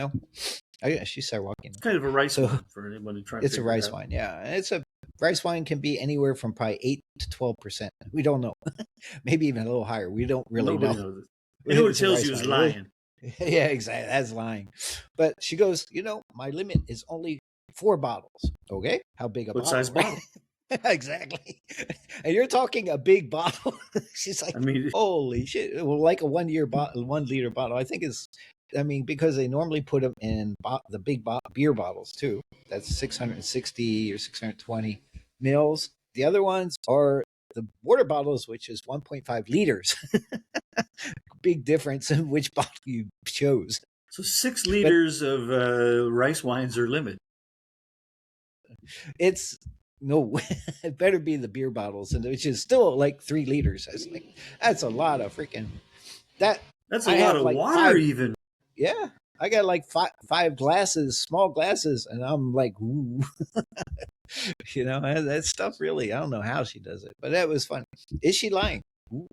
Oh yeah, she started walking. It's kind of a rice wine for anyone who tries to. It's a rice wine, yeah. It's a rice wine can be anywhere from probably 8 to 12%. We don't know. Maybe even a little higher. We don't really know. Knows it. What it tells you is lying. Yeah, exactly. That's lying. But she goes, my limit is only 4 bottles. Okay. How big a bottle? What size bottle? Exactly. And you're talking a big bottle. She's like, holy shit. Well, like a 1 liter bottle, I think is, because they normally put them in the big beer bottles too. That's 660 or 620 mils. The other ones are the water bottles, which is 1.5 liters. Big difference in which bottle you chose. So 6 liters of rice wines are limited. It's no, it better be the beer bottles, and which is still like 3 liters. I was like, that's a lot of freaking that. That's a lot of water, even. Yeah, I got like 5 glasses, small glasses, and I'm like, ooh. That stuff really. I don't know how she does it, but that was funny. Is she lying? Ooh.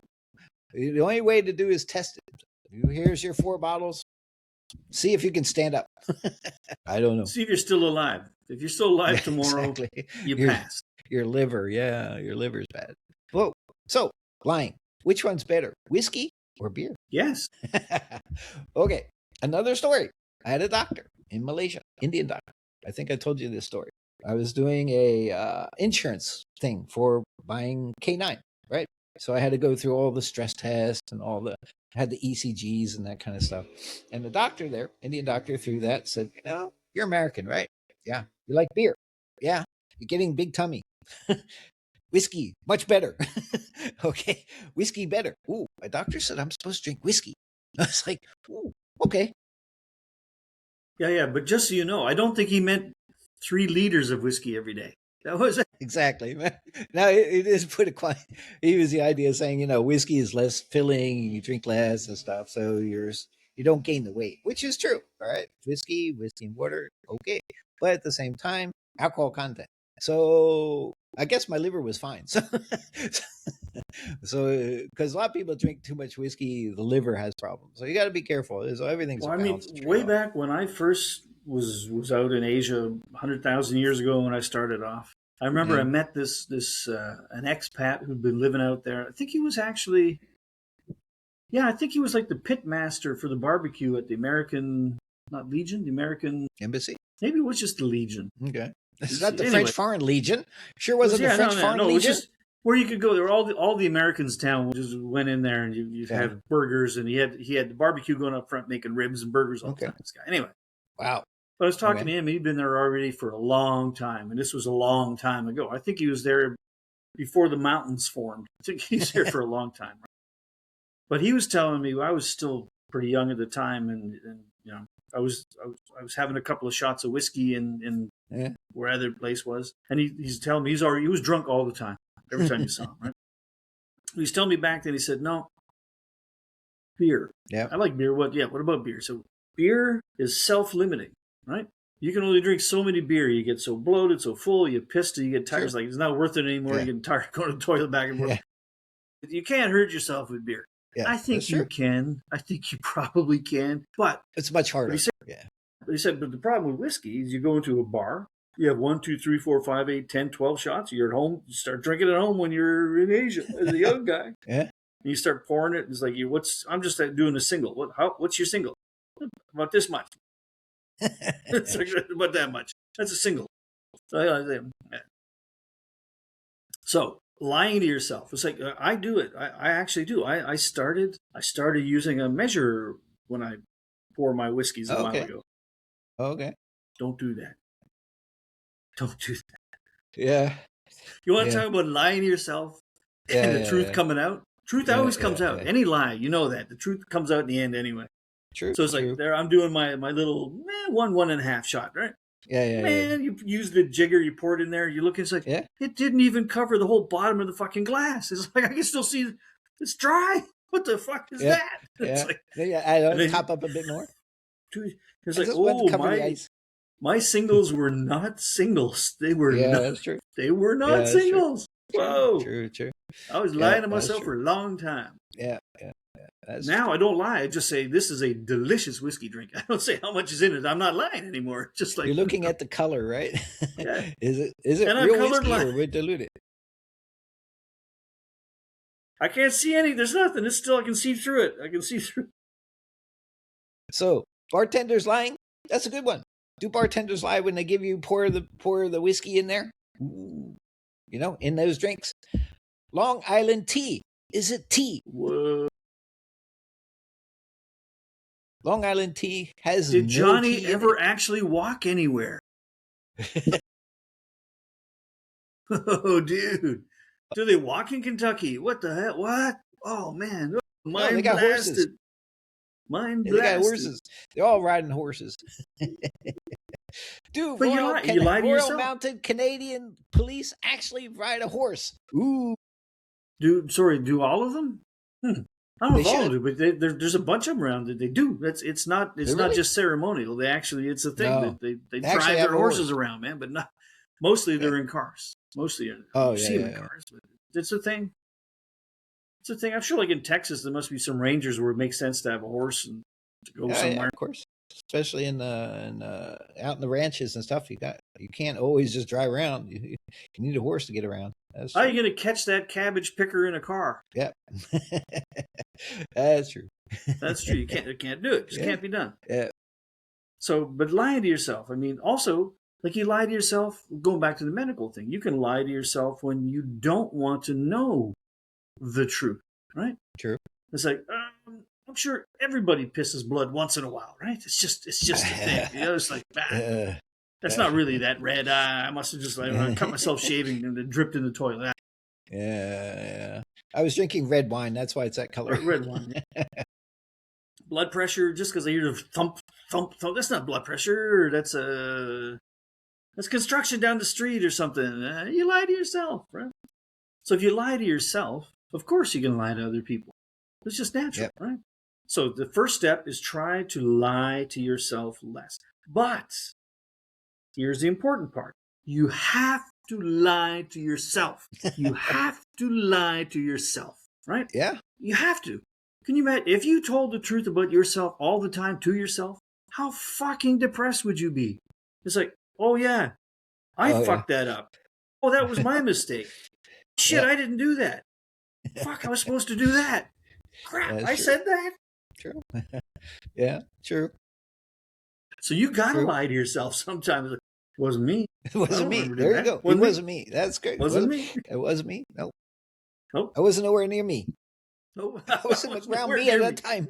The only way to do is test it. Here's your 4 bottles. See if you can stand up. I don't know. See if you're still alive. If you're still alive tomorrow, you pass. Your liver, your liver's bad. Whoa. So, lying. Which one's better, whiskey or beer? Yes. Okay. another story. I had a doctor in Malaysia, Indian doctor. I think I told you this story. I was doing a insurance thing for buying K9, right? So I had to go through all the stress tests and had the ECGs and that kind of stuff. And the doctor there, Indian doctor, through that said, you're American, right? Yeah. You like beer? Yeah. You're getting big tummy. Whiskey, much better. Okay. Whiskey better. Ooh, my doctor said I'm supposed to drink whiskey. I was like, ooh, okay. Yeah. But just so you know, I don't think he meant 3 liters of whiskey every day. That was exactly. Now it is he was the idea of saying, whiskey is less filling, you drink less and stuff, so you don't gain the weight, which is true. All right, whiskey and water, okay, but at the same time, alcohol content. So I guess my liver was fine. So because a lot of people drink too much whiskey, the liver has problems. So you got to be careful. So everything's. Well, I mean, way back when I first was out in Asia 100,000 years ago when I started off. I remember I met this an expat who'd been living out there. I think he was actually, I think he was like the pit master for the barbecue at the American, not Legion, the American Embassy. Maybe it was just the Legion. Okay, it's not the French Foreign Legion. Sure, wasn't the French Foreign Legion? It was just where you could go. There were all the Americans town just went in there and you had burgers, and he had the barbecue going up front making ribs and burgers all the time. This guy. Anyway. Wow. But I was talking to him. He'd been there already for a long time, and this was a long time ago. I think he was there before the mountains formed. I think he's there for a long time. But he was telling me, I was still pretty young at the time, and I was having a couple of shots of whiskey in where other place was, and he's telling me he was drunk all the time. Every time you saw him, right? He's telling me back then. He said, "No, beer. Yeah, I like beer. What? Yeah, what about beer? So beer is self-limiting." Right? You can only drink so many beer. You get so bloated, so full, you pissed, you get tired. It's like it's not worth it anymore. You get tired of going to the toilet back and forth. You can't hurt yourself with beer. I think you can. I think you probably can, but it's much harder. But he said, but the problem with whiskey is you go into a bar, you have 1, 2, 3, 4, 5, 8, 10, 12 shots. You're at home. You start drinking at home when you're in Asia as a young guy. And you start pouring it. It's like I'm just doing a single. What's your single? About this much. It's like about that much. That's a single. So lying to yourself. It's like I do it. I actually do. I started using a measure when I pour my whiskeys a while ago. Okay. Don't do that. Don't do that. Yeah. You want to talk about lying to yourself and the truth coming out? Truth always comes out. Any lie, you know that. The truth comes out in the end anyway. True. So it's like there I'm doing my little 1.5 shot, right? Man, you use the jigger, you pour it in there, you look, it's like it didn't even cover the whole bottom of the fucking glass. It's like I can still see it's dry. What the fuck is that? It's like, I top up a bit more. It's like, my singles were not singles. They were not. That's true. They were not singles. True. Whoa. True. I was lying to myself for a long time. Yeah. Now I don't lie. I just say this is a delicious whiskey drink. I don't say how much is in it. I'm not lying anymore. Just like you're looking at the color, right? Yeah. Is it real whiskey or we dilute it? I can't see any. There's nothing. It's still I can see through it. I can see through. So bartenders lying. That's a good one. Do bartenders lie when they give you pour the whiskey in there? Ooh, in those drinks. Long Island tea. Is it tea? Whoa. Long Island tea has. Did Johnny ever actually walk anywhere? Oh, dude. Do they walk in Kentucky? What the hell? What? Oh, man. They got horses. Mind blasted. They got horses. They're all riding horses. Dude, but you lie to yourself. Royal Mounted Canadian Police actually ride a horse. Ooh. Do all of them? I don't know if all of them, but there's a bunch of them around that they do. It's not just ceremonial. It's a thing that they drive their horses around, man. But not mostly they're in cars. Mostly you see them in cars. But it's a thing. It's a thing. I'm sure, like in Texas, there must be some rangers where it makes sense to have a horse and to go somewhere. Yeah, of course, especially out in the ranches and stuff. You can't always just drive around. You need a horse to get around. How are you going to catch that cabbage picker in a car? Yep. That's true. That's true. You can't do it. Just can't be done. Yeah. So, but lying to yourself. I mean, also, like you lie to yourself, going back to the medical thing, you can lie to yourself when you don't want to know the truth, right? True. It's like, I'm sure everybody pisses blood once in a while, right? It's just a thing. You know, it's like, that's not really that red. I must have just cut myself shaving and it dripped in the toilet. Yeah. I was drinking red wine. That's why it's that color. Red wine. Yeah. Blood pressure, just because I hear the thump, thump, thump. That's not blood pressure. That's construction down the street or something. You lie to yourself, right? So if you lie to yourself, of course you can lie to other people. It's just natural, right? So the first step is try to lie to yourself less. But here's the important part. You have to lie to yourself. You have to lie to yourself, right? Yeah. You have to. Can you imagine if you told the truth about yourself all the time to yourself? How fucking depressed would you be? It's like, oh yeah, I fucked that up. Oh, that was my mistake. Shit, I didn't do that. Fuck, I was supposed to do that. Crap, I said that? True. Yeah, true. So you gotta lie to yourself sometimes. It wasn't me. It wasn't me. There you go. It wasn't me. That's good. Wasn't me. It wasn't me. No. Nope. I wasn't nowhere near me. Nope. I wasn't around me at that time.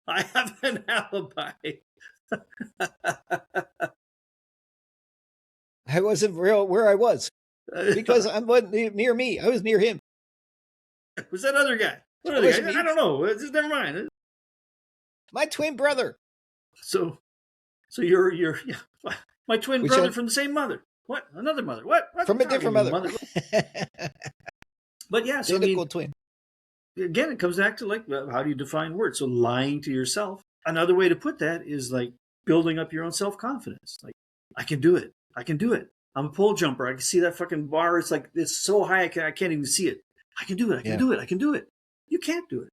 I have an alibi. I wasn't real where I was because I wasn't near me. I was near him. Was that other guy? What other guy? I don't know. Never mind. My twin brother. So you're my twin brother from the same mother. What? Another mother? What from a different mother. But yeah, so identical twin. Again, it comes back to like, how do you define words? So lying to yourself. Another way to put that is like building up your own self-confidence. Like, I can do it. I can do it. I'm a pole jumper. I can see that fucking bar. It's like, it's so high I can't even see it. I can do it. I can do it. I can do it. You can't do it.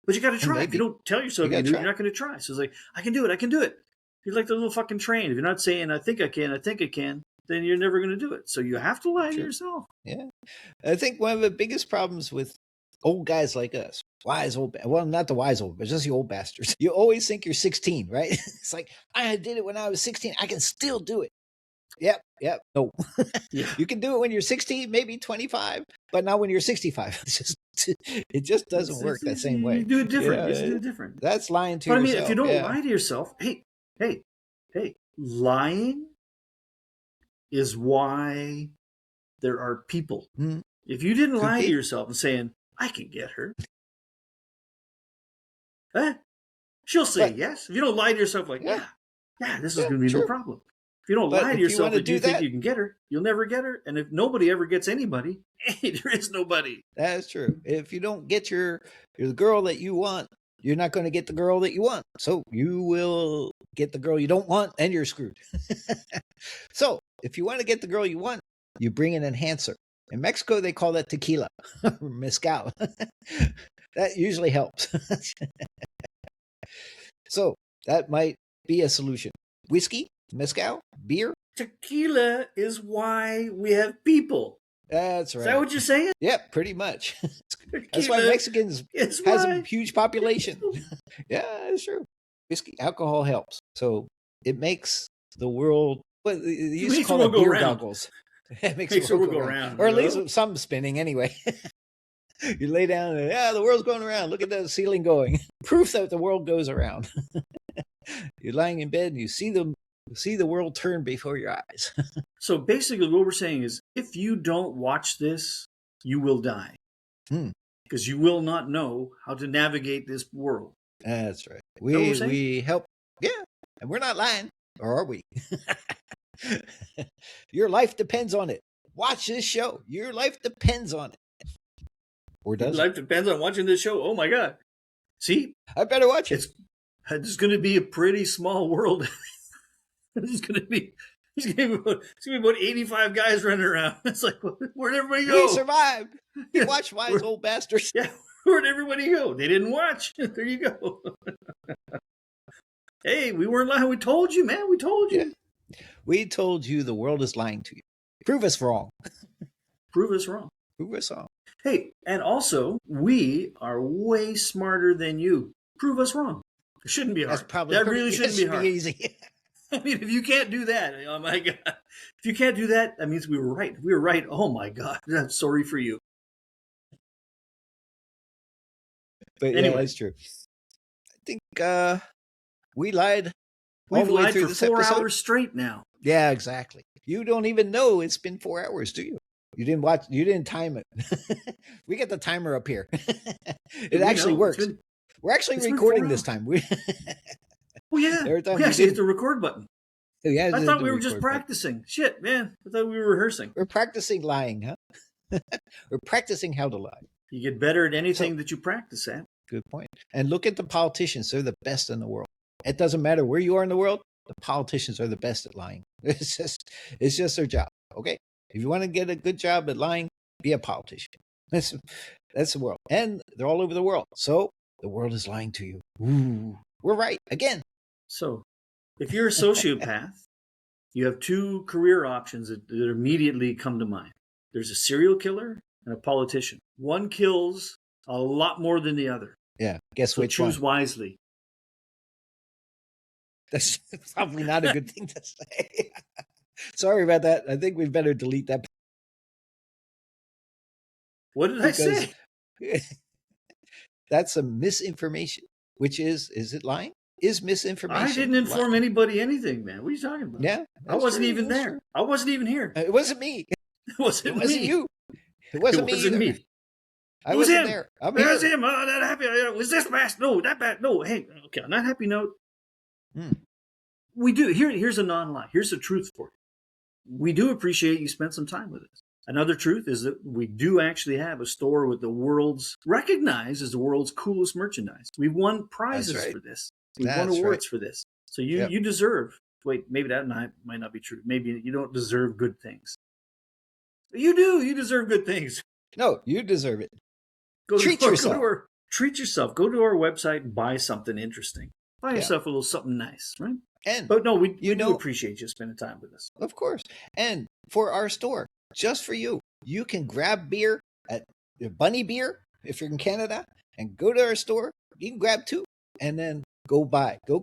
But you got to try. Maybe. If you don't tell yourself you can do it, you're not going to try. So it's like, I can do it. I can do it. You're like the little fucking train. If you're not saying, I think I can, then you're never going to do it. So you have to lie to yourself. Yeah. I think one of the biggest problems with old guys like us, not the wise old, but just the old bastards. You always think you're 16, right? It's like, I did it when I was 16. I can still do it. Yep. No. You can do it when you're 16, maybe 25, but not when you're 65. It just doesn't work that same way. You do it different. You do it different. That's lying to yourself. I mean, if you don't lie to yourself, hey, lying is why there are people. Mm-hmm. If you didn't lie to yourself and saying, I can get her, she'll say yes. If you don't lie to yourself like, yeah, this is going to be no problem. If you don't lie to yourself that you think you can get her, you'll never get her. And if nobody ever gets anybody, there is nobody. That's true. If you don't get the girl that you want, you're not going to get the girl that you want. So you will get the girl you don't want and you're screwed. So if you want to get the girl you want, you bring an enhancer. In Mexico, they call that tequila, mezcal. That usually helps. So that might be a solution. Whiskey, mezcal, beer. Tequila is why we have people. That's right. Is that what you're saying? Yep, pretty much. That's why Mexicans has a huge population. Yeah, it's true. Whiskey, alcohol helps. So it makes the world, they used to call it beer goggles. It makes the world go around. Or at least some spinning anyway. You lay down and, the world's going around. Look at the ceiling going. Proof that the world goes around. You're lying in bed and you see the world turn before your eyes. So basically what we're saying is, if you don't watch this, you will die. Because you will not know how to navigate this world. That's right. We help. Yeah. And we're not lying. Or are we? Your life depends on it. Watch this show. Your life depends on it. Or does Your life depends on watching this show. Oh my God. See? I better watch it. It's going to be a pretty small world. It's going to be about 85 guys running around. It's like, where'd everybody go? We survived. You watched Wise Old Bastards. Yeah. Where'd everybody go? They didn't watch. There you go. Hey, we weren't lying. We told you, man. We told you. Yeah. We told you the world is lying to you. Prove us wrong. Prove us wrong. Prove us wrong. Hey, and also, we are way smarter than you. Prove us wrong. It shouldn't be hard. That's probably that really shouldn't be hard. Easy. I mean, if you can't do that, oh my God. If you can't do that, that means we were right. If we were right, oh my God. I'm sorry for you. But anyway, that's true. I think we lied. We've lied for 4 hours straight now. Yeah, exactly. You don't even know it's been 4 hours, do you? You didn't watch. You didn't time it. We got the timer up here. It actually works. We're actually recording this time. Oh yeah, we actually hit the record button. Oh, yeah, I thought we were just practicing. Button. Shit, man. I thought we were rehearsing. We're practicing lying, huh? We're practicing how to lie. You get better at anything that you practice at. Good point. And look at the politicians. They're the best in the world. It doesn't matter where you are in the world. The politicians are the best at lying. It's just their job. Okay. If you want to get a good job at lying, be a politician. That's the world. And they're all over the world. So the world is lying to you. Ooh, we're right again. So if you're a sociopath, you have 2 career options that immediately come to mind. There's a serial killer and a politician. One kills a lot more than the other. Yeah. Guess so which choose wisely. That's probably not a good thing to say. Sorry about that. I think we better delete that. What did I say? That's a misinformation, which is it lying? Is misinformation. I didn't inform anybody anything, man. What are you talking about? Yeah. I wasn't even there. True. I wasn't even here. It wasn't me. It wasn't you. It wasn't me. I wasn't there. It was him. Oh, not happy. Was this bad? No, that bad. No, hey, okay. On that happy note, we do. Here's a non-lie. Here's the truth for you. We do appreciate you spent some time with us. Another truth is that we do actually have a store with recognized as the world's coolest merchandise. We've won prizes for this. We've won awards for this. So you deserve. Wait, maybe that might not be true. Maybe you don't deserve good things. You do. You deserve good things. No, you deserve it. Treat yourself. Treat yourself. Go to our website and buy something interesting. Buy yourself a little something nice, right? But no, we do appreciate you spending time with us. Of course. And for our store, just for you, you can grab beer at Bunny Beer if you're in Canada and go to our store. You can grab 2 and then go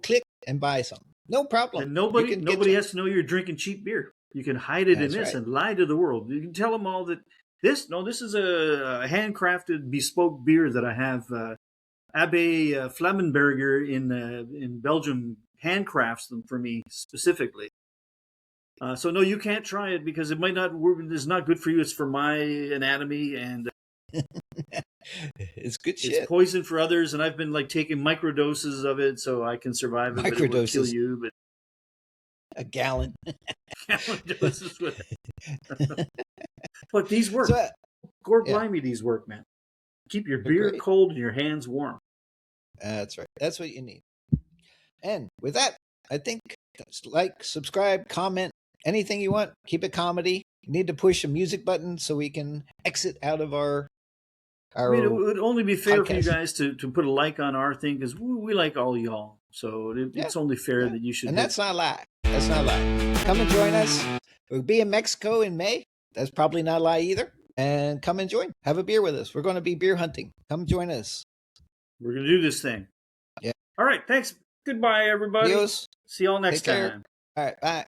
click and buy something. No problem. And nobody has to know you're drinking cheap beer. You can hide it in this and lie to the world. You can tell them all that this is a handcrafted bespoke beer that I have. Abbe Flammenberger in Belgium handcrafts them for me specifically. So no, you can't try it because it might not work. It's not good for you. It's for my anatomy and it's good shit. It's poison for others, and I've been taking microdoses of it so I can survive it. Microdoses. But it will kill you, but a gallon. Gallon doses with it. But these work. So, blimey, these work, man. Keep your beer cold and your hands warm. That's right. That's what you need. And with that, I think subscribe, comment, anything you want. Keep it comedy. You need to push a music button so we can exit out of our I mean, it would only be fair for you guys to put a like on our thing because we like all y'all. So it's only fair that you should. And that's not a lie. That's not a lie. Come and join us. We'll be in Mexico in May. That's probably not a lie either. And come and join. Have a beer with us. We're going to be beer hunting. Come join us. We're going to do this thing. Yeah. All right. Thanks. Goodbye, everybody. Adios. See y'all next time. All right. Bye.